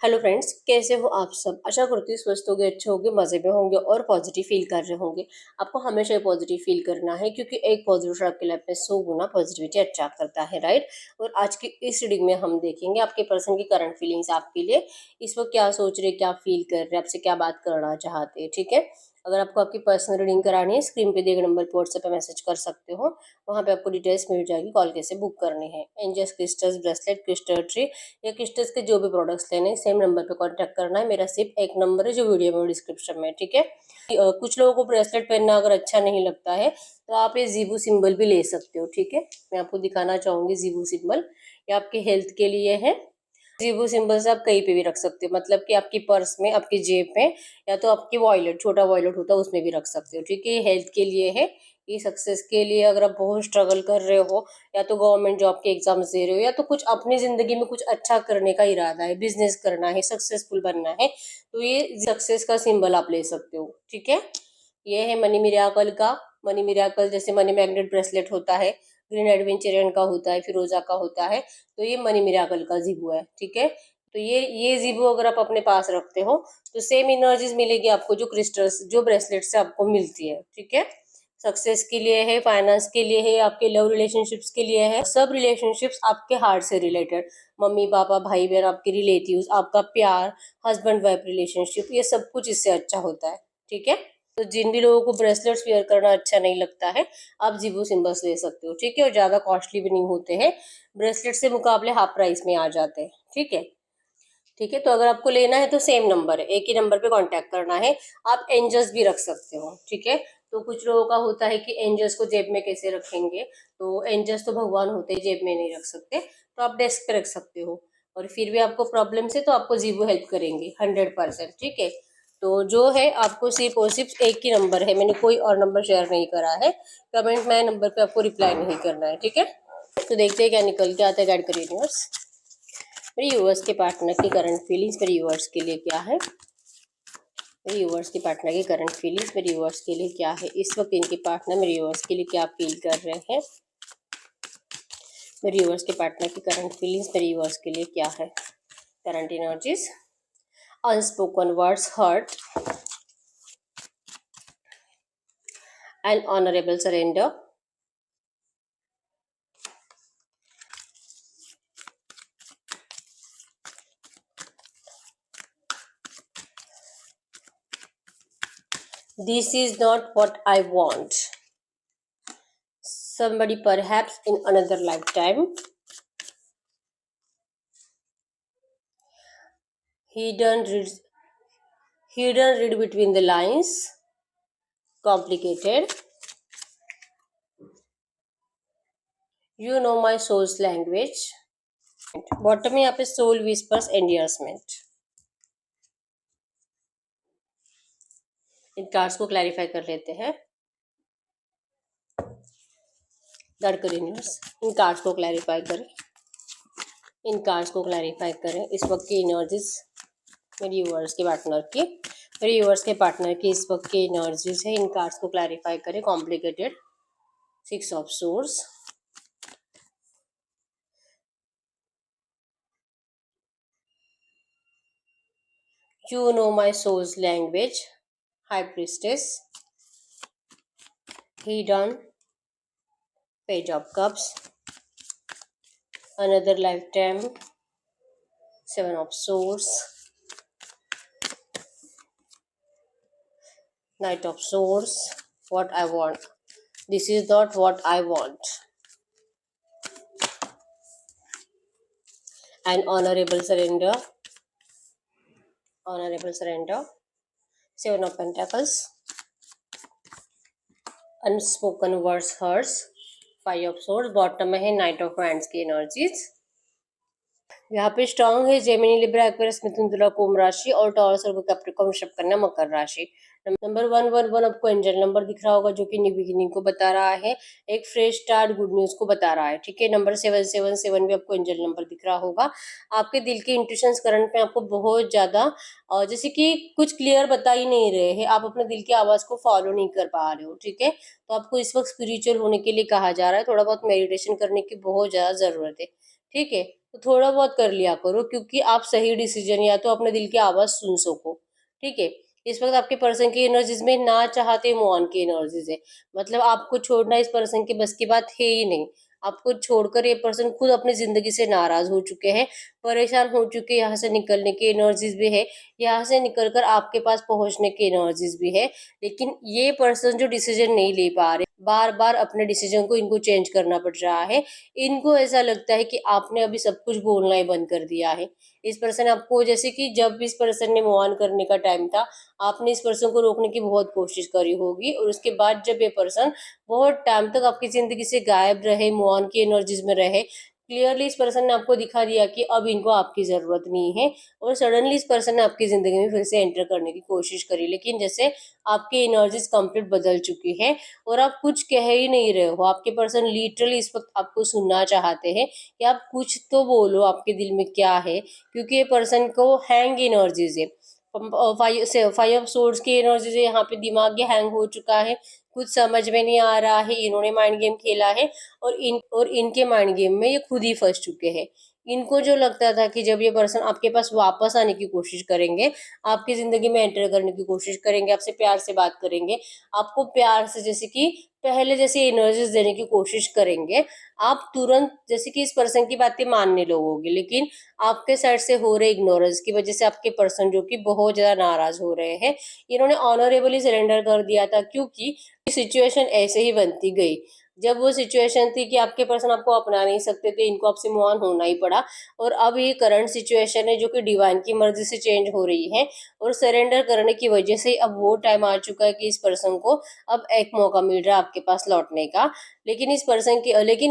Hello friends, कैसे हो आप सब। आशा करती हूँ स्वस्थ होंगे, अच्छे होंगे, मज़े में होंगे और पॉजिटिव फील कर रहे होंगे। आपको हमेशा ही पॉजिटिव फील करना है क्योंकि एक पॉजिटिव आपके लाइफ में 100 गुना पॉजिटिविटी अट्रैक्ट करता है, राइट। और आज की इस रीडिंग में हम देखेंगे आपके पर्सन की करंट फीलिंग्स आपके लिए, इस वक्त क्या सोच रहे, क्या फील कर रहे, आपसे क्या बात करना चाहते हैं, ठीक है। अगर आपको आपकी पर्सनल रीडिंग करानी है, स्क्रीन पे दिए गए नंबर पर व्हाट्सएप पे मैसेज कर सकते हो। वहाँ पे आपको डिटेल्स मिल जाएगी, कॉल कैसे बुक करने हैं। Angels crystals, bracelet, crystal tree या क्रिस्टल्स के जो भी प्रोडक्ट्स लेने हैं, सेम नंबर पे कांटेक्ट करना है। मेरा सिर्फ एक नंबर है जो वीडियो में डिस्क्रिप्शन में है, ठीक है। कुछ लोगों को ब्रेसलेट पहनना अगर अच्छा नहीं लगता है तो आप ये जीबू सिंबल भी ले सकते हो, ठीक है। मैं आपको दिखाना चाहूंगी जीबू सिंबल। ये आपके हेल्थ के लिए है। जीबू सिंबल से आप कहीं पे भी रख सकते हो, मतलब कि आपकी पर्स में, आपकी जेब में, या तो आपकी वॉलेट, छोटा वॉलेट होता है उसमें भी रख सकते हो, ठीक है। ये हेल्थ के लिए है। ये सक्सेस के लिए, अगर आप बहुत स्ट्रगल कर रहे हो या तो गवर्नमेंट जॉब के एग्जाम्स दे रहे हो या तो कुछ अपनी जिंदगी में कुछ अच्छा करने का इरादा है, बिजनेस करना है, सक्सेसफुल बनना है, तो ये सक्सेस का सिंबल आप ले सकते हो, ठीक है। ये है मनी मिराकल का। मनी मिराकल जैसे मनी मैग्नेट ब्रेसलेट होता है, ग्रीन एडवेंचरियन का होता है, फिरोजा का होता है, तो ये मनी मिराकल का जीबू है, ठीक है। तो ये जीबू अगर आप अपने पास रखते हो तो सेम एनर्जीज मिलेगी आपको जो क्रिस्टल्स, जो ब्रेसलेट से आपको मिलती है, ठीक है। सक्सेस के लिए है, फाइनेंस के लिए है, आपके लव रिलेशनशिप्स के लिए है, सब रिलेशनशिप्स आपके हार्ट से रिलेटेड, मम्मी पापा, भाई बहन, आपके रिलेटिव्स, आपका प्यार, हस्बैंड वाइफ रिलेशनशिप, ये सब कुछ इससे अच्छा होता है, ठीक है। तो जिन भी लोगों को ब्रेसलेट्स वेयर करना अच्छा नहीं लगता है, आप जीबू सिंबल्स ले सकते हो, ठीक है। और ज्यादा कॉस्टली भी नहीं होते हैं, ब्रेसलेट से मुकाबले हाफ प्राइस में आ जाते हैं, ठीक है। ठीक है, तो अगर आपको लेना है तो सेम नंबर है, एक ही नंबर पे कांटेक्ट करना है। आप एंजल्स भी रख सकते हो, ठीक है। तो कुछ लोगों का होता है कि एंजल्स को जेब में कैसे रखेंगे, तो एंजल्स तो भगवान होते हैं, जेब में नहीं रख सकते, तो आप डेस्क पे रख सकते हो। और फिर भी आपको प्रॉब्लम से तो आपको जीबू हेल्प करेंगे 100%, ठीक है। तो जो है आपको सिर्फ और सिर्फ एक ही नंबर है, मैंने कोई और नंबर शेयर नहीं करा है। कमेंट में नंबर पे आपको रिप्लाई नहीं करना है, ठीक है। तो देखते हैं क्या निकल के आता है गाइड कर यूनिवर्स। मेरे व्यूअर्स के पार्टनर की करंट फीलिंग्स मेरे व्यूअर्स के लिए क्या है। मेरे व्यूअर्स के पार्टनर की करंट फीलिंग्स मेरे व्यूअर्स के लिए क्या है। इस वक्त इनके पार्टनर मेरे व्यूअर्स के लिए क्या फील कर रहे हैं। मेरे व्यूअर्स के पार्टनर की करंट फीलिंग्स मेरे व्यूअर्स के लिए क्या है। Current energies, unspoken words hurt and honourable surrender, this is not what I want, somebody perhaps in another lifetime, hidden read, hidden read between the lines, complicated, you know my soul's language। Bottom में यहाँ पे soul whispers एंडियर्समेंट। इन cards को clarify कर लेते हैं। इन cards को clarify करें, इन cards को क्लैरिफाई करें। इस वक्त की एनर्जीज मेरी व्यूअर्स के पार्टनर की, मेरे व्यूअर्स के पार्टनर की इस वक्त की एनर्जीज है। इन कार्ड्स को क्लैरिफाई करें। Complicated, 6 of source, you know my souls language, high priestess, hidden, page of cups, another lifetime, 7 of swords, knight of swords, what I want, this is not what I want, and honorable surrender, 7 of pentacles, unspoken words hurts, 5 of swords, bottom में है knight of hands की energies. यहाँ पे strong है Gemini, Libra, Aquarius, मिथुन, तुला, कुंभ राशि और taurus और कैप्रिकॉर्न, वृषभ, कन्या, मकर राशि। नंबर 111 आपको एंजल नंबर दिख रहा होगा जो कि न्यू बिगिनिंग को बता रहा है, एक फ्रेश स्टार्ट, गुड न्यूज को बता रहा है, ठीक है। नंबर 777 भी आपको एंजल नंबर दिख रहा होगा। आपके दिल के इंट्यूशंस करंट में आपको बहुत ज्यादा जैसे कि कुछ क्लियर बता ही नहीं रहे हैं, आप अपने दिल की आवाज को फॉलो नहीं कर पा रहे हो, ठीक है। तो आपको इस वक्त स्पिरिचुअल होने के लिए कहा जा रहा है, थोड़ा बहुत मेडिटेशन करने की बहुत ज्यादा जरूरत है। ठीक है? तो थोड़ा बहुत कर लिया करो, क्योंकि आप सही डिसीजन या तो अपने दिल की आवाज़ सुन सको, ठीक है? इस वक़्त आपके पर्सन की एनर्जीज़ में ना चाहते मूव ऑन की एनर्जीज़ है। मतलब आपको छोड़ना इस पर्सन के बस की बात है ही नहीं। आपको छोड़कर ये पर्सन खुद अपनी ज़िंदगी से नाराज़ हो चुके हैं, परेशान हो चुके हैं, यहाँ से निकलने की एनर्जीज़ भी है, यहाँ से निकल कर आपके पास पहुँचने की एनर्जीज़ भी है। लेकिन ये पर्सन जो डिसीज़न नहीं ले पा रहे, बार-बार अपने डिसीज़न को इनको चेंज करना पड़ रहा है। इनको ऐसा लगता है कि आपने अभी सब कुछ बोलना ही बंद कर दिया है। इस पर्सन आपको, जैसे कि जब इस पर्सन ने मूव ऑन करने का टाइम था, आपने इस पर्सन को रोकने की बहुत कोशिश करी होगी, और उसके बाद जब ये पर्सन बहुत टाइम तक आपकी ज़िंदगी से गायब रहे, मूव ऑन की एनर्जीज़ में रहे, क्लियरली इस पर्सन ने आपको दिखा दिया कि अब इनको आपकी ज़रूरत नहीं है, और सडनली इस पर्सन ने आपकी ज़िंदगी में फिर से एंटर करने की कोशिश करी। लेकिन जैसे आपकी एनर्जीज़ कंप्लीट बदल चुकी है, और आप कुछ कह ही नहीं रहे हो। आपके पर्सन लिटरली इस वक़्त आपको सुनना चाहते हैं कि आप कुछ तो बोलो, आपके दिल में क्या है? क्योंकि ये पर्सन को हैंग एनर्जीज़ है। 5 ऑफ सोर्ड्स की एनर्जीज़ है, यहाँ पे दिमाग ये हैंग हो चुका है, कुछ समझ में नहीं आ रहा है, इन्होंने माइंड गेम खेला है, और इनके माइंड गेम में ये खुद ही फँस चुके हैं। इनको जो लगता था कि जब ये पर्सन आपके पास वापस आने की कोशिश करेंगे, आपकी ज़िंदगी में एंटर करने की कोशिश करेंगे, आपसे प्यार से बात करेंगे, आपको प्यार से जैसे कि पहले जैसी एनर्जीज़ देने की कोशिश करेंगे, आप तुरंत जैसे कि इस पर्सन की बातें मानने लगोगे। लेकिन आपके साइड से हो रहे इग्नोरेंस की वजह से आपके पर्सन जो कि बहुत ज़्यादा नाराज़ हो रहे हैं, इन्होंने ऑनरेबली सरेंडर कर दिया था, क्योंकि सिचुएशन ऐसे ही बनती गई। जब वो सिचुएशन थी कि आपके पर्सन आपको अपना नहीं सकते थे, इनको आपसे मूव ऑन होना ही पड़ा, और अब ये करंट सिचुएशन है जो कि डिवाइन की मर्ज़ी से चेंज हो रही है, और सरेंडर करने की वजह से अब वो टाइम आ चुका है कि इस पर्सन को अब एक मौका मिल रहा है आपके पास लौटने का। लेकिन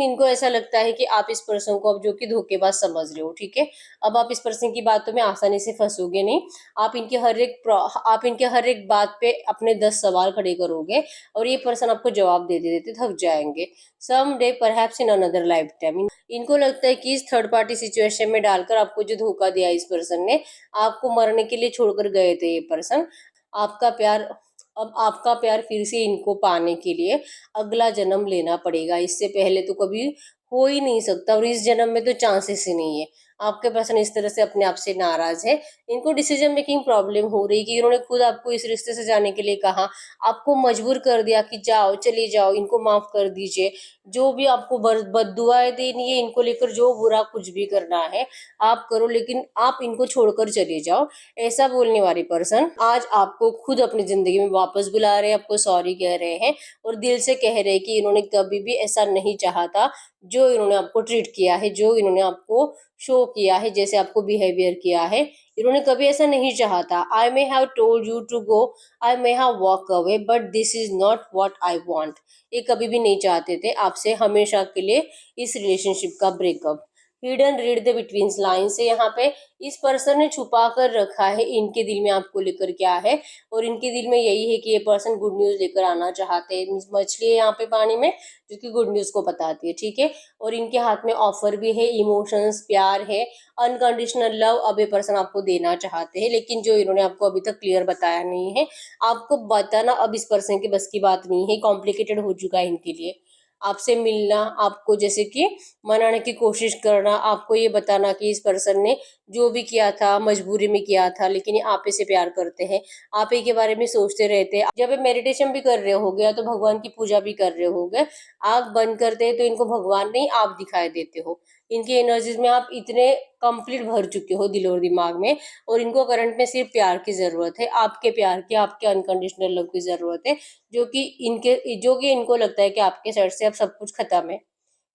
इनको ऐसा लगता है कि आप इस पर्सन को अब जो कि धोखेबाज समझ रहे हो, ठीक है? अब आप इस पर्सन की बातों में आसानी से फँसोगे नहीं। आप इनके हर एक बात पे अपने 10 सवाल खड़े करोगे, और ये पर्सन आपको जवाब देते-देते थक जाएँगे। Some day perhaps in another lifetime. इनको लगता है कि इस थर्ड पार्टी सिचुएशन में डालकर आपको जो धोखा दिया इस पर्सन ने, आपको मरने के लिए छोड़कर गए थे ये पर्सन। आपका प्यार अब आपका प्यार फिर से इनको पाने के लिए अगला जन्म लेना पड़ेगा। इससे पहले तो कभी हो ही नहीं सकता, और इस जन्म में तो चांसेस ही नहीं है। आपके पर्सन इस तरह से अपने आप से नाराज़ है। इनको डिसीज़न मेकिंग प्रॉब्लम हो रही है कि इन्होंने खुद आपको इस रिश्ते से जाने के लिए कहा, आपको मजबूर कर दिया कि जाओ, चली जाओ, इनको माफ़ कर दीजिए। जो भी आपको बद्दुआएँ देनी है, इनको लेकर जो बुरा कुछ भी करना है, आप करो, लेकिन आप इनको छोड़कर चले जाओ। ऐसा बोलने वाली पर्सन आज आपको खुद अपनी ज़िंदगी में वापस बुला रहे हैं, आपको सॉरी कह रहे हैं, और दिल से कह रहे हैं कि इन्होंने कभी भी ऐसा नहीं चाहा था, जो इन्होंने आपको ट्रीट किया है, जो इन्होंने आपको शो किया है, जैसे आपको बिहेवियर किया है। इन्होंने कभी ऐसा नहीं चाहा था। I may have told you to go, I may have walk away, but this is not what I want. ये कभी भी नहीं चाहते थे आपसे हमेशा के लिए इस रिलेशनशिप का breakup. Hidden read the between lines है यहाँ पे। इस पर्सन ने छुपा कर रखा है इनके दिल में आपको लेकर क्या है, और इनके दिल में यही है कि ये पर्सन गुड न्यूज़ लेकर आना चाहते हैं। मीन्स मछली है यहाँ पे पानी में, जो कि गुड न्यूज़ को बताती है, ठीक है? और इनके हाथ में ऑफर भी है, इमोशंस, प्यार है, अनकंडीशनल लव अब ये पर्सन आपको देना चाहते हैं, लेकिन जो इन्होंने आपको अभी तक क्लियर बताया नहीं है। आपको बताना अब इस पर्सन के बस की बात नहीं है, कॉम्प्लिकेटेड हो चुका है इनके लिए। आपसे मिलना, आपको जैसे कि मनाने की कोशिश करना, आपको ये बताना कि इस पर्सन ने जो भी किया था मजबूरी में किया था, लेकिन ये आप ही से प्यार करते हैं, आप ही के बारे में सोचते रहते हैं। जब ये मेडिटेशन भी कर रहे होगे या तो भगवान की पूजा भी कर रहे होगे, आँख बंद करते हैं तो इनको भगवान नहीं आप दिखाई देते हो। इनकी एनर्जीज़ में आप इतने कंप्लीट भर चुके हो दिल और दिमाग में, और इनको करंट में सिर्फ़ प्यार की ज़रूरत है, आपके प्यार की, आपके अनकंडीशनल लव की ज़रूरत है, जो कि इनको लगता है कि आपके साइड से अब सब कुछ खत्म है।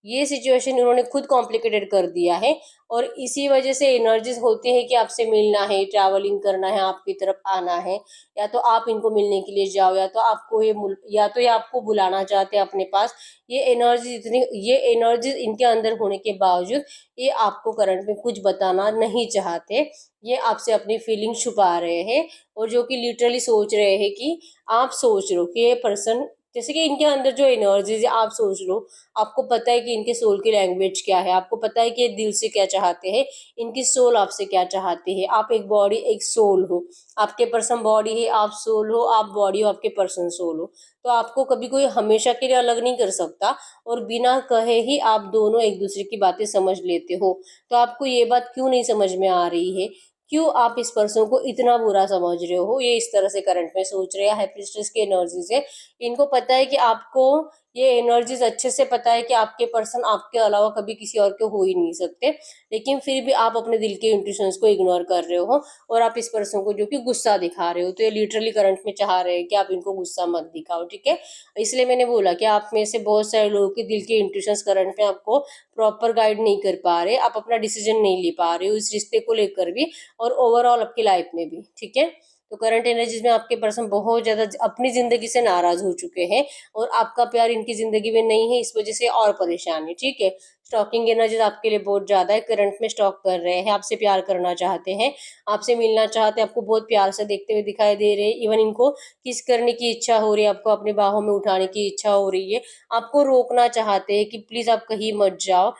ये सिचुएशन इन्होंने खुद कॉम्प्लिकेटेड कर दिया है, और इसी वजह से एनर्जीज होती है कि आपसे मिलना है, ट्रैवलिंग करना है, आपकी तरफ आना है, या तो आप इनको मिलने के लिए जाओ, या तो ये आपको बुलाना चाहते हैं अपने पास। ये एनर्जी इनके अंदर होने के बावजूद ये आपको करंट में कुछ बताना नहीं चाहते। ये आपसे अपनी फीलिंग छुपा रहे हैं, और जो कि लिटरली सोच रहे हैं कि आप सोच रहे हो कि ये पर्सन, जैसे कि इनके अंदर जो एनर्जीज है, आप सोच लो, आपको पता है कि इनके सोल की लैंग्वेज क्या है, आपको पता है कि ये दिल से क्या चाहते हैं, इनकी सोल आपसे क्या चाहती है। आप एक बॉडी एक सोल हो, आपके पर्सन बॉडी है, आप सोल हो, आप बॉडी हो, आपके पर्सन सोल हो। तो आपको कभी कोई हमेशा के लिए अलग नहीं कर सकता, और बिना कहे ही आप दोनों एक दूसरे की बातें समझ लेते हो। तो आपको ये बात क्यों नहीं समझ में आ रही है, क्यों आप इस पर्सन को इतना बुरा समझ रहे हो, ये इस तरह से करंट में सोच रहे हैं। हाई प्रीस्टेस की एनर्जीज है, इनको पता है कि आपको ये एनर्जीज अच्छे से पता है कि आपके पर्सन आपके अलावा कभी किसी और के हो ही नहीं सकते, लेकिन फिर भी आप अपने दिल के इंट्यूशंस को इग्नोर कर रहे हो और आप इस पर्सन को जो कि गुस्सा दिखा रहे हो। तो ये लिटरली करंट में चाह रहे हैं कि आप इनको गुस्सा मत दिखाओ, ठीक है। इसलिए मैंने बोला कि आप में से बहुत सारे लोगों के दिल के इंट्यूशंस करंट में आपको प्रॉपर गाइड नहीं कर पा रहे, आप अपना डिसीजन नहीं ले पा रहे हो इस रिश्ते को लेकर भी और ओवरऑल आपकी लाइफ में भी, ठीक है। तो करंट एनर्जीज में आपके पर्सन बहुत ज्यादा अपनी जिंदगी से नाराज हो चुके हैं और आपका प्यार इनकी जिंदगी में नहीं है, इस वजह से और परेशान है, ठीक है। स्टॉकिंग एनर्जीज आपके लिए बहुत ज्यादा है, करंट में स्टॉक कर रहे हैं, आपसे प्यार करना चाहते हैं, आपसे मिलना चाहते हैं, आपको बहुत प्यार से देखते हुए दिखाई दे रहे हैं। इवन इनको किस करने की इच्छा हो रही है, आपको अपनी बाहों में उठाने की इच्छा हो रही है, आपको रोकना चाहते हैं कि प्लीज आप कहीं मत जाओ।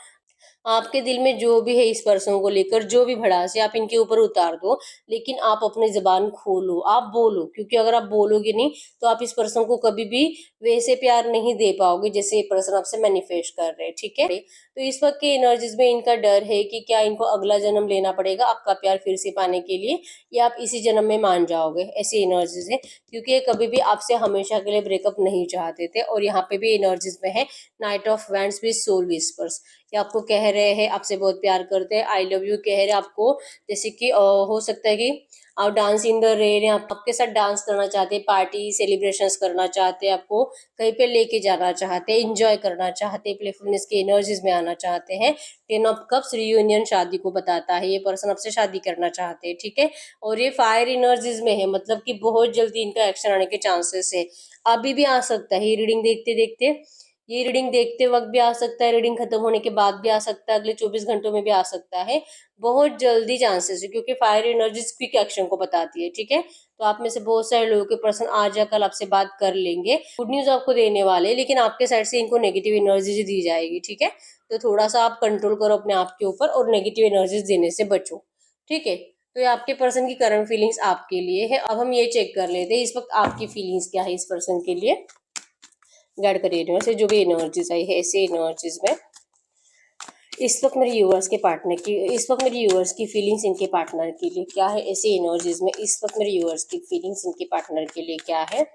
आपके दिल में जो भी है इस पर्सन को लेकर, जो भी भड़ास है आप इनके ऊपर उतार दो, लेकिन आप अपनी जबान खोलो, आप बोलो, क्योंकि अगर आप बोलोगे नहीं तो आप इस पर्सन को कभी भी वैसे प्यार नहीं दे पाओगे जैसे ये पर्सन आपसे मैनिफेस्ट कर रहे हैं, ठीक है। तो इस वक्त के एनर्जीज में इनका डर है कि क्या इनको अगला जन्म लेना पड़ेगा आपका प्यार फिर से पाने के लिए, या आप इसी जन्म में मान जाओगे, ऐसी एनर्जीज है। क्योंकि ये कभी भी आपसे हमेशा के लिए ब्रेकअप नहीं चाहते थे। और यहाँ पे भी एनर्जीज में है knight of wands with soul whispers, कि आपको कह रहे हैं आपसे बहुत प्यार करते हैं, आई लव यू कह रहे हैं आपको। जैसे कि हो सकता है कि आप डांस इन द रेन, आप आपके साथ डांस करना चाहते हैं, पार्टी सेलिब्रेशंस करना चाहते हैं, आपको कहीं पे लेके जाना चाहते हैं, इंजॉय करना चाहते हैं, प्लेफुलनेस की एनर्जीज में आना चाहते हैं। टेन ऑफ कप्स रियूनियन शादी को बताता है, ये पर्सन आपसे शादी करना चाहते हैं, ठीक है। और ये फायर एनर्जीज में है, मतलब कि बहुत जल्दी इनका एक्शन आने के चांसेस है, अभी भी आ सकता है। ये रीडिंग देखते देखते, ये रीडिंग देखते वक्त भी आ सकता है, रीडिंग खत्म होने के बाद भी आ सकता है, अगले 24 घंटों में भी आ सकता है, बहुत जल्दी चांसेस है, क्योंकि फायर एनर्जी क्विक एक्शन को बताती है, ठीक है। तो आप में से बहुत सारे लोगों के पर्सन आज या कल आपसे बात कर लेंगे, गुड न्यूज आपको देने वाले हैं, लेकिन आपके साइड से इनको नेगेटिव एनर्जी दी जाएगी, ठीक है। तो थोड़ा सा आप कंट्रोल करो अपने आप के ऊपर और नेगेटिव एनर्जीज देने से बचो, ठीक है। तो ये आपके पर्सन की करंट फीलिंग्स आपके लिए है। अब हम ये चेक कर लेते हैं इस वक्त आपकी फीलिंग्स क्या है इस पर्सन के लिए। गाइड करिए से जो भी एनर्जीज आई है ऐसे एनर्जीज में इस वक्त मेरे व्यूअर्स के पार्टनर की, इस वक्त मेरे व्यूअर्स की फीलिंग्स इनके पार्टनर के लिए क्या है, ऐसे एनर्जीज में इस वक्त मेरे व्यूअर्स की फीलिंग्स इनके पार्टनर के लिए क्या है,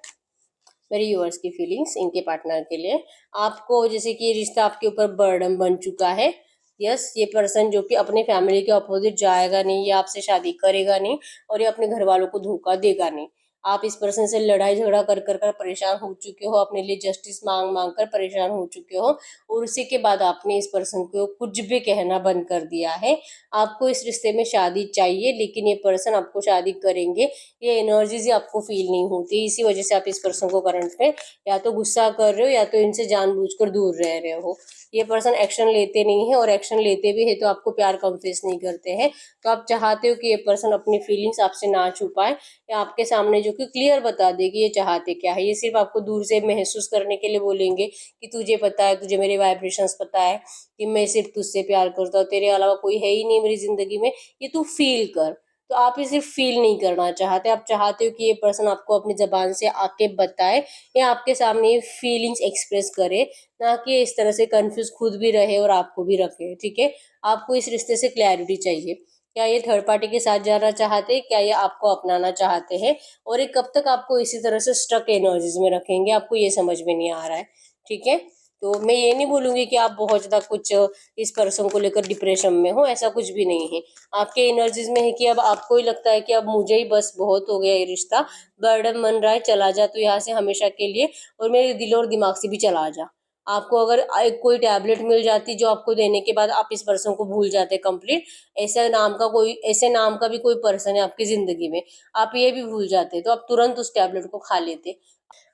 मेरे व्यूअर्स की फीलिंग्स इनके पार्टनर के लिए। आपको जैसे कि ये रिश्ता आपके ऊपर बर्डन बन चुका है, यस, ये पर्सन जो कि अपने फैमिली के अपोजिट जाएगा नहीं, ये आपसे शादी करेगा नहीं और ये अपने घर वालों को धोखा देगा नहीं। आप इस पर्सन से लड़ाई झगड़ा कर परेशान हो चुके हो, अपने लिए जस्टिस मांग मांग कर परेशान हो चुके हो, और उसी के बाद आपने इस पर्सन को कुछ भी कहना बंद कर दिया है। आपको इस रिश्ते में शादी चाहिए, लेकिन ये पर्सन आपको शादी करेंगे, ये एनर्जीज आपको फील नहीं होती, इसी वजह से आप इस पर्सन को करंट में या तो गुस्सा कर रहे हो या तो इनसे जानबूझकर दूर रह रहे हो। ये पर्सन एक्शन लेते नहीं है, और एक्शन लेते भी है तो आपको प्यार कन्फेस नहीं करते हैं। तो आप चाहते हो कि ये पर्सन अपनी फीलिंग्स आपसे ना छुपाए, या आपके सामने जो कि क्लियर बता दे कि ये चाहते क्या है। ये सिर्फ आपको दूर से महसूस करने के लिए बोलेंगे कि तुझे पता है, तुझे मेरे वाइब्रेशंस पता है, कि मैं सिर्फ तुझसे प्यार करता हूँ, तेरे अलावा कोई है ही नहीं मेरी जिंदगी में, ये तू फील कर। तो आप ये सिर्फ फील नहीं करना चाहते, आप चाहते हो कि ये पर्सन आपको अपनी जबान से आके बताए या आपके सामने ये फीलिंग्स एक्सप्रेस करे, ना कि इस तरह से कंफ्यूज खुद भी रहे और आपको भी रखे, ठीक है। आपको इस रिश्ते से क्लैरिटी चाहिए, क्या ये थर्ड पार्टी के साथ जाना चाहते हैं, क्या ये आपको अपनाना चाहते हैं, और ये कब तक आपको इसी तरह से स्टक एनर्जीज में रखेंगे, आपको ये समझ में नहीं आ रहा है, ठीक है। तो मैं ये नहीं बोलूंगी कि आप बहुत ज्यादा कुछ इस पर्सन को लेकर डिप्रेशन में हो, ऐसा कुछ भी नहीं है। आपके एनर्जीज में है कि अब आपको ही लगता है कि अब मुझे ही बस बहुत हो गया, ये रिश्ता बर्डन बन रहा है, चला जा तो यहाँ से हमेशा के लिए, और मेरे दिल और दिमाग से भी चला जा। आपको अगर एक कोई टैबलेट मिल जाती जो आपको देने के बाद आप इस पर्सन को भूल जाते कंप्लीट, ऐसे नाम का भी कोई पर्सन है आपकी जिंदगी में, आप ये भी भूल जाते तो आप तुरंत उस टैबलेट को खा लेते।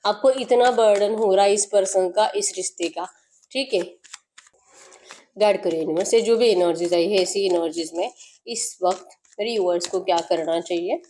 आपको इतना बर्डन हो रहा है इस पर्सन का, इस रिश्ते का, ठीक है। गाइड करिए यूनिवर्स से जो भी एनर्जीज आई है ऐसी एनर्जीज में इस वक्त मेरे व्यूअर्स को क्या करना चाहिए,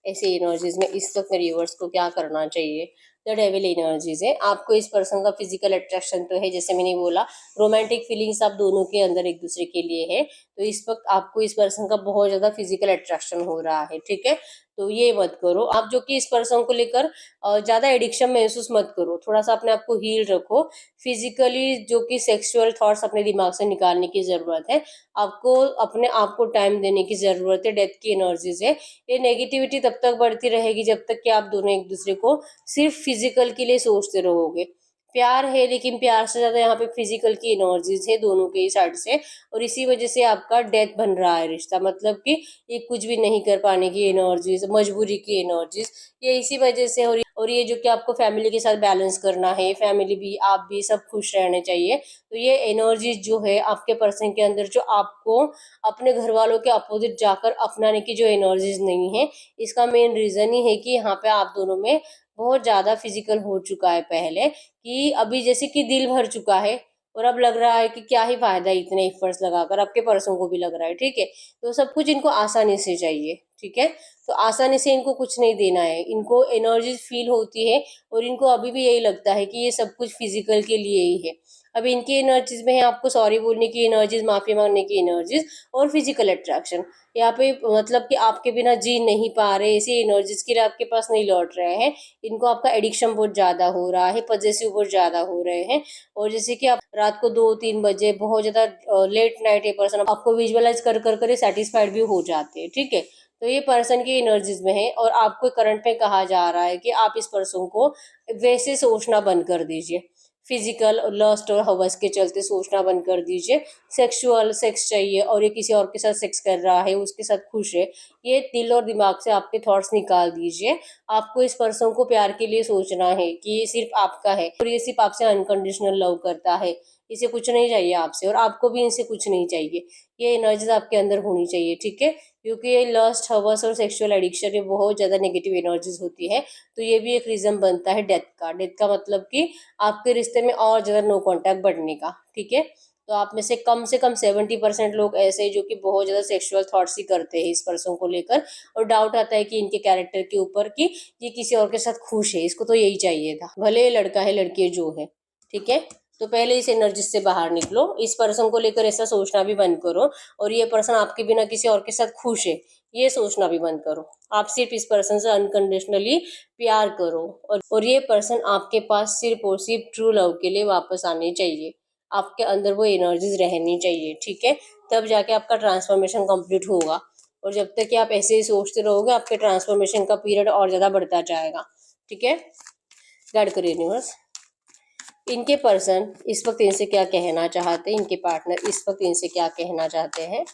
ऐसे एनर्जीज में इस वक्त मेरे व्यूअर्स को क्या करना चाहिए। द डेविल एनर्जीज है, आपको इस पर्सन का फिजिकल अट्रैक्शन तो है, जैसे मैंने बोला रोमांटिक फीलिंग्स आप दोनों के अंदर एक दूसरे के लिए है, तो इस वक्त आपको इस पर्सन का बहुत ज्यादा फिजिकल अट्रैक्शन हो रहा है, ठीक है। तो ये मत करो आप, जो कि इस पर्सन को लेकर ज़्यादा एडिक्शन महसूस मत करो, थोड़ा-सा अपने आप को हील रखो। फिज़िकली जो कि सेक्सुअल थॉट्स अपने दिमाग से निकालने की ज़रूरत है। आपको अपने आप को टाइम देने की ज़रूरत है, डेथ की एनर्जी से। ये नेगेटिविटी तब तक बढ़ती रहेगी जब तक कि आप दोनों एक-दूसरे को सिर्फ़ फिज़िकल के लिए सोचते रहोगे। प्यार है, लेकिन प्यार से ज़्यादा यहाँ पे फिज़िकल की एनर्जीज़ है दोनों के ही साइड से, और इसी वज़ह से आपका डेथ बन रहा है रिश्ता। मतलब कि ये कुछ भी नहीं कर पाने की एनर्जीज़, मजबूरी की एनर्जीज़, ये इसी वज़ह से हो रही है। और ये जो कि आपको फैमिली के साथ बैलेंस करना है, फैमिली भी, आप भी, सब खुश रहने चाहिए। तो ये एनर्जीज़ जो है आपके पर्सन के अंदर, जो आपको अपने घरवालों के अपोज़िट जाकर अपनाने की जो एनर्जीज़ नहीं है, इसका मेन रीज़न ही है कि यहाँ पे आप दोनों में बहुत ज़्यादा फिज़िकल हो चुका है पहले, कि अभी जैसे कि दिल भर चुका है, और अब लग रहा है कि क्या ही फ़ायदा इतने एफर्ट्स लगाकर, आपके पर्सन को भी लग रहा है, ठीक है? तो सब कुछ इनको आसानी से चाहिए, ठीक है? तो आसानी से इनको कुछ नहीं देना है, इनको एनर्जीज़ फ़ील होती है, और इनको अभी भी यही लगता है कि ये सब कुछ फ़िज़िकल के लिए ही है। अब इनकी एनर्जीज़ में है आपको सॉरी बोलने की एनर्जीज़, माफ़ी माँगने की एनर्जीज़, और फ़िज़िकल अट्रैक्शन। यहाँ पे मतलब कि आपके बिना जी नहीं पा रहे, ऐसी एनर्जीज़ के लिए आपके पास नहीं लौट रहे हैं। इनको आपका एडिक्शन बहुत ज़्यादा हो रहा है, पॉसेसिव बहुत ज़्यादा हो रहे हैं, और जैसे कि आप रात को 2-3 बजे बहुत ज़्यादा लेट नाइट ये पर्सन आपको विजुअलाइज़ कर सैटिस्फाइड भी हो जाते हैं, ठीक है? तो ये पर्सन की एनर्जीज़ में है, और आपको करंट में कहा जा रहा है कि आप इस पर्सन को वैसे सोचना बंद कर दीजिए। फिजिकल लस्ट और हवस के चलते सोचना बंद कर दीजिए। सेक्सुअल सेक्स चाहिए और ये किसी और के साथ सेक्स कर रहा है, उसके साथ खुश है, ये दिल और दिमाग से आपके थॉट्स निकाल दीजिए। आपको इस पर्सन को प्यार के लिए सोचना है कि ये सिर्फ आपका है, और ये सिर्फ आपसे अनकंडीशनल लव करता है। इसे कुछ नहीं चाहिए आपसे, और आपको भी इनसे कुछ नहीं चाहिए। ये एनर्जीज आपके अंदर होनी चाहिए, ठीक है? क्योंकि ये लस्ट, हवस और सेक्सुअल एडिक्शन, ये बहुत ज़्यादा नेगेटिव एनर्जीज होती है। तो ये भी एक रीज़न बनता है डेथ का। डेथ का मतलब कि आपके रिश्ते में और ज़्यादा नो कॉन्टैक्ट बढ़ने का, ठीक है? तो आप में से कम 70% लोग ऐसे हैं जो कि बहुत ज़्यादा सेक्सुअल थॉट्स ही करते हैं इस पर्सन को लेकर, और डाउट आता है कि इनके कैरेक्टर के ऊपर कि ये किसी और के साथ खुश है, इसको तो यही चाहिए था, भले ये लड़का है लड़की है जो है, ठीक है? तो पहले इस एनर्जी से बाहर निकलो, इस पर्सन को लेकर ऐसा सोचना भी बंद करो, और ये पर्सन आपके बिना किसी और के साथ खुश है, ये सोचना भी बंद करो। आप सिर्फ इस पर्सन से अनकंडीशनली प्यार करो, और ये पर्सन आपके पास सिर्फ और सिर्फ ट्रू लव के लिए वापस आने चाहिए। आपके अंदर वो एनर्जीज रहनी चाहिए, ठीक है? तब जाके आपका ट्रांसफॉर्मेशन कंप्लीट होगा, और जब तक कि आप ऐसे ही सोचते रहोगे, आपके ट्रांसफॉर्मेशन का पीरियड और ज़्यादा बढ़ता जाएगा, ठीक है? गाइड करिए यूनिवर्स। इनके पर्सन इस वक्त इनसे क्या कहना चाहते हैं, इनके पार्टनर इस वक्त इनसे क्या कहना चाहते हैं,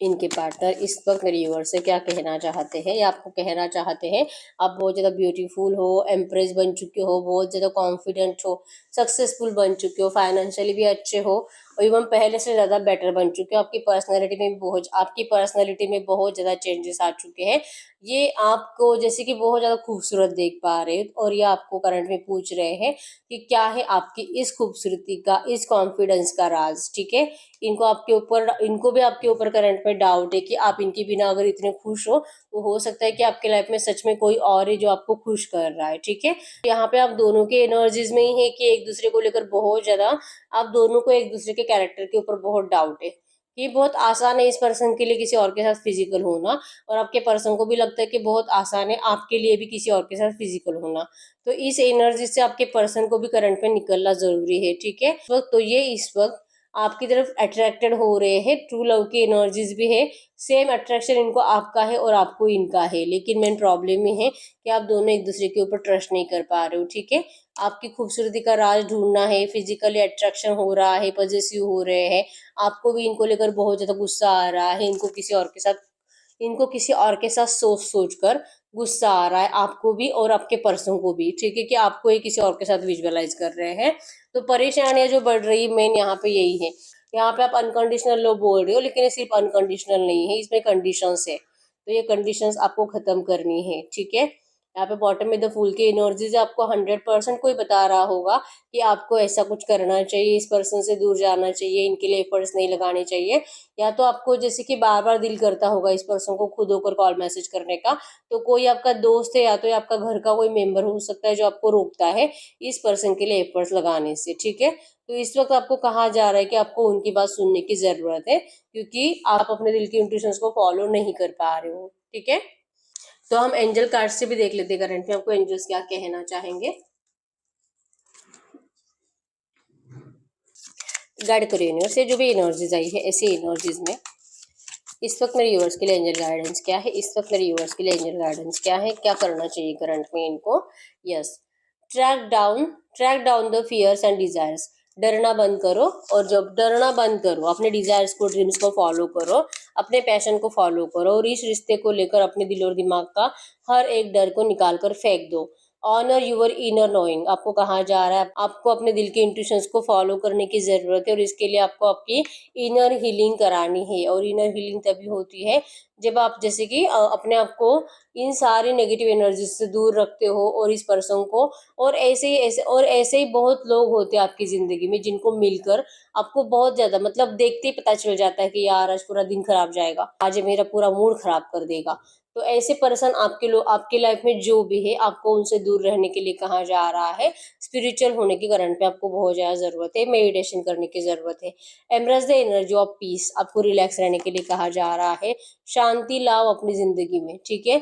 इनके पार्टनर इस वक्त मेरे व्यूअर से क्या कहना चाहते हैं, या आपको कहना चाहते हैं। आप बहुत ज़्यादा ब्यूटीफुल हो, एम्प्रेस बन चुके हो, बहुत ज़्यादा कॉन्फिडेंट हो, सक्सेसफुल बन चुके हो, फाइनेंशियली भी अच्छे हो, और इवन पहले से ज़्यादा बेटर बन चुके हो। आपकी पर्सनैलिटी में बहुत ज़्यादा चेंजेस आ चुके हैं। ये आपको जैसे कि बहुत ज़्यादा खूबसूरत देख पा रहे हैं, और ये आपको करंट में पूछ रहे हैं कि क्या है आपकी इस खूबसूरती का, इस कॉन्फिडेंस का राज, ठीक है? इनको भी आपके ऊपर करंट में डाउट है कि आप इनके बिना अगर इतने खुश तो हो सकता है कि आपके लाइफ में सच में कोई और है जो आपको खुश कर रहा है, ठीक है? यहाँ पे आप दोनों के एनर्जीज में ही है कि एक दूसरे को लेकर बहुत ज्यादा, आप दोनों को एक दूसरे के कैरेक्टर के ऊपर बहुत डाउट है। ये बहुत आसान है इस पर्सन के लिए किसी और के साथ फिजिकल होना, और आपके पर्सन को भी लगता है कि बहुत आसान है आपके लिए भी किसी और के साथ फिजिकल होना। तो इस एनर्जी से आपके पर्सन को भी करंट में निकलना जरूरी है, ठीक है? तो ये इस वक्त आपकी तरफ अट्रैक्टेड हो रहे हैं, ट्रू लव की एनर्जीज भी है। सेम अट्रैक्शन इनको आपका है और आपको इनका है, लेकिन मेन प्रॉब्लम ये है कि आप दोनों एक दूसरे के ऊपर ट्रस्ट नहीं कर पा रहे हो, ठीक है? आपकी खूबसूरती का राज ढूंढना है, फिजिकली अट्रैक्शन हो रहा है, पॉजिटिव हो रहे हैं, आपको भी इनको लेकर बहुत ज्यादा गुस्सा आ रहा है, इनको किसी और के साथ सोच सोच कर गुस्सा आ रहा है, आपको भी और आपके पर्सन को भी, ठीक है? कि आपको ही किसी और के साथ विजुअलाइज कर रहे हैं। तो परेशानियां जो बढ़ रही मेन यहाँ पे यही है। यहाँ पे आप अनकंडीशनल लव बोल रहे हो, लेकिन ये सिर्फ अनकंडीशनल नहीं है, इसमें कंडीशंस है। तो ये कंडीशंस आपको खत्म करनी है, ठीक है? यहाँ पे बॉटम में द फूल की एनर्जीज आपको 100% कोई बता रहा होगा कि आपको ऐसा कुछ करना चाहिए, इस पर्सन से दूर जाना चाहिए, इनके लिए एफर्ट्स नहीं लगाने चाहिए। या तो आपको जैसे कि बार बार दिल करता होगा इस पर्सन को खुद होकर कॉल मैसेज करने का, तो कोई आपका दोस्त है या तो आपका घर का कोई मेंबर हो सकता है जो आपको रोकता है इस पर्सन के लिए एफर्ट्स लगाने से, ठीक है? तो इस वक्त आपको कहा जा रहा है कि आपको उनकी बात सुनने की जरूरत है, क्योंकि आप अपने दिल की इंट्यूशंस को फॉलो नहीं कर पा रहे हो, ठीक है? तो हम एंजल कार्ड से भी देख लेते हैं करंट में आपको एंजल्स क्या कहना चाहेंगे। गाइड करो यूनिवर्स से जो भी एनर्जीज आई है ऐसी एनर्जीज में इस वक्त मेरे यूवर्स के लिए एंजल गाइडेंस क्या है, इस वक्त मेरे यूवर्स के लिए एंजल गाइडेंस क्या है, क्या करना चाहिए करंट में इनको। Yes, track down the fears and desires. डरना बंद करो, और जब डरना बंद करो अपने डिजायर्स को, ड्रीम्स को फॉलो करो, अपने पैशन को फॉलो करो, और इस रिश्ते को लेकर अपने दिल और दिमाग का हर एक डर को निकाल कर फेंक दो। ऑनर यूर इनर नोइंग, आपको कहा जा रहा है आपको अपने दिल के इंट्यूशंस को फॉलो करने की जरूरत है, और इसके लिए आपको आपकी इनर हीलिंग करानी है। और इनर हीलिंग तभी होती है जब आप जैसे कि अपने आप को इन सारी नेगेटिव एनर्जी से दूर रखते हो, और इस पर्सन को, और ऐसे ही बहुत लोग होते हैं आपकी जिंदगी में जिनको मिलकर आपको बहुत ज्यादा मतलब देखते ही पता चल जाता है कि यार आज पूरा दिन खराब जाएगा, आज ये मेरा पूरा मूड खराब कर देगा। तो ऐसे पर्सन आपके लाइफ में जो भी है आपको उनसे दूर रहने के लिए कहा जा रहा है। स्पिरिचुअल होने की करंट पे आपको बहुत ज्यादा जरूरत है, मेडिटेशन करने की जरूरत है। Embrace the energy of peace, आपको रिलैक्स रहने के लिए कहा जा रहा है। शांति लाओ अपनी जिंदगी में, ठीक है।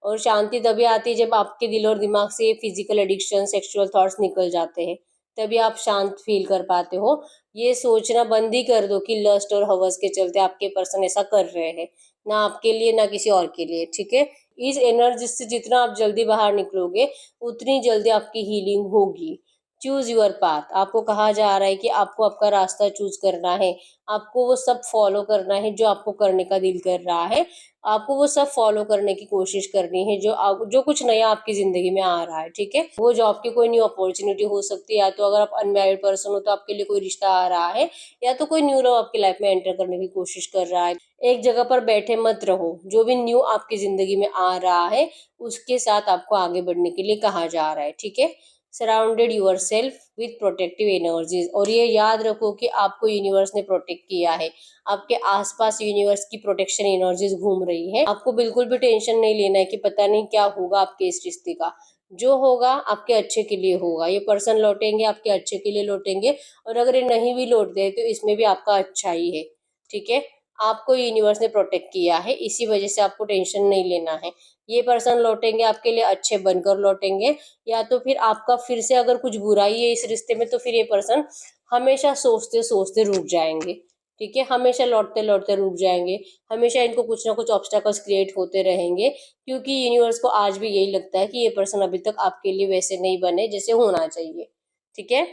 और शांति तभी आती है जब आपके दिल और दिमाग से फिजिकल एडिक्शन, सेक्सुअल थॉट्स निकल जाते हैं, तभी आप शांत फील कर पाते हो। ये सोचना बंद ही कर दो कि लस्ट और हवस के चलते आपके पर्सन ऐसा कर रहे हैं, ना आपके लिए ना किसी और के लिए, ठीक है। इस एनर्जी से जितना आप जल्दी बाहर निकलोगे उतनी जल्दी आपकी हीलिंग होगी। चूज योर पाथ, आपको कहा जा रहा है कि आपको आपका रास्ता चूज करना है, आपको वो सब फॉलो करना है जो आपको करने का दिल कर रहा है, आपको वो सब फॉलो करने की कोशिश करनी है जो कुछ नया आपकी जिंदगी में आ रहा है, ठीक है। वो जॉब की कोई न्यू अपॉर्चुनिटी हो सकती है, या तो अगर आप अनमैरिड पर्सन हो तो आपके लिए कोई रिश्ता आ रहा है, या तो कोई न्यू लव आपकी लाइफ में एंटर करने की कोशिश कर रहा है। एक जगह पर बैठे मत रहो, जो भी न्यू आपकी जिंदगी में आ रहा है उसके साथ आपको आगे बढ़ने के लिए कहा जा रहा है, ठीक है। Surrounded yourself with protective energies, और ये याद रखो कि आपको यूनिवर्स ने प्रोटेक्ट किया है। आपके आसपास यूनिवर्स की प्रोटेक्शन एनर्जीज घूम रही है। आपको बिल्कुल भी टेंशन नहीं लेना है कि पता नहीं क्या होगा आपके इस रिश्ते का। जो होगा आपके अच्छे के लिए होगा, ये पर्सन लौटेंगे आपके अच्छे के लिए लौटेंगे, और अगर ये नहीं भी लौटते तो इसमें भी आपका अच्छा ही है, ठीक है। आपको यूनिवर्स ने प्रोटेक्ट किया है, इसी वजह से आपको टेंशन नहीं लेना है। ये पर्सन लौटेंगे आपके लिए अच्छे बनकर लौटेंगे, या तो फिर आपका फिर से अगर कुछ बुराई है इस रिश्ते में तो फिर ये पर्सन हमेशा सोचते सोचते रुक जाएंगे, ठीक है। हमेशा लौटते लौटते रुक जाएंगे, हमेशा इनको कुछ ना कुछ ऑब्स्टेकल्स क्रिएट होते रहेंगे, क्योंकि यूनिवर्स को आज भी यही लगता है कि ये पर्सन अभी तक आपके लिए वैसे नहीं बने जैसे होना चाहिए, ठीक है।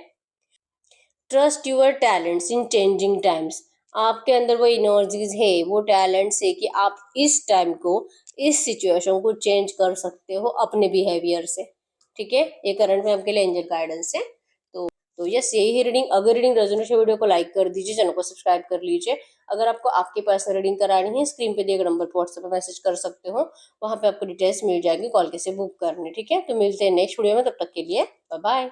Trust your talents in changing times, आपके अंदर वो एनर्जीज है, वो टैलेंट्स है कि आप इस टाइम को, इस सिचुएशन को चेंज कर सकते हो अपने बिहेवियर से, ठीक है। ये करंट में आपके लिए एंजल गाइडेंस है। तो यस, यही है रीडिंग। अगर रीडिंग रेजोनेट है वीडियो को लाइक कर दीजिए, चैनल को सब्सक्राइब कर लीजिए। अगर आपको आपकी पर्सनल रीडिंग करानी है स्क्रीन पे दिए गए नंबर पर व्हाट्सएप पे मैसेज कर सकते हो, वहां पे आपको डिटेल्स मिल जाएगी, कॉल कैसे बुक करने, ठीक है। तो मिलते हैं नेक्स्ट वीडियो में, तब तक के लिए बाय बाय।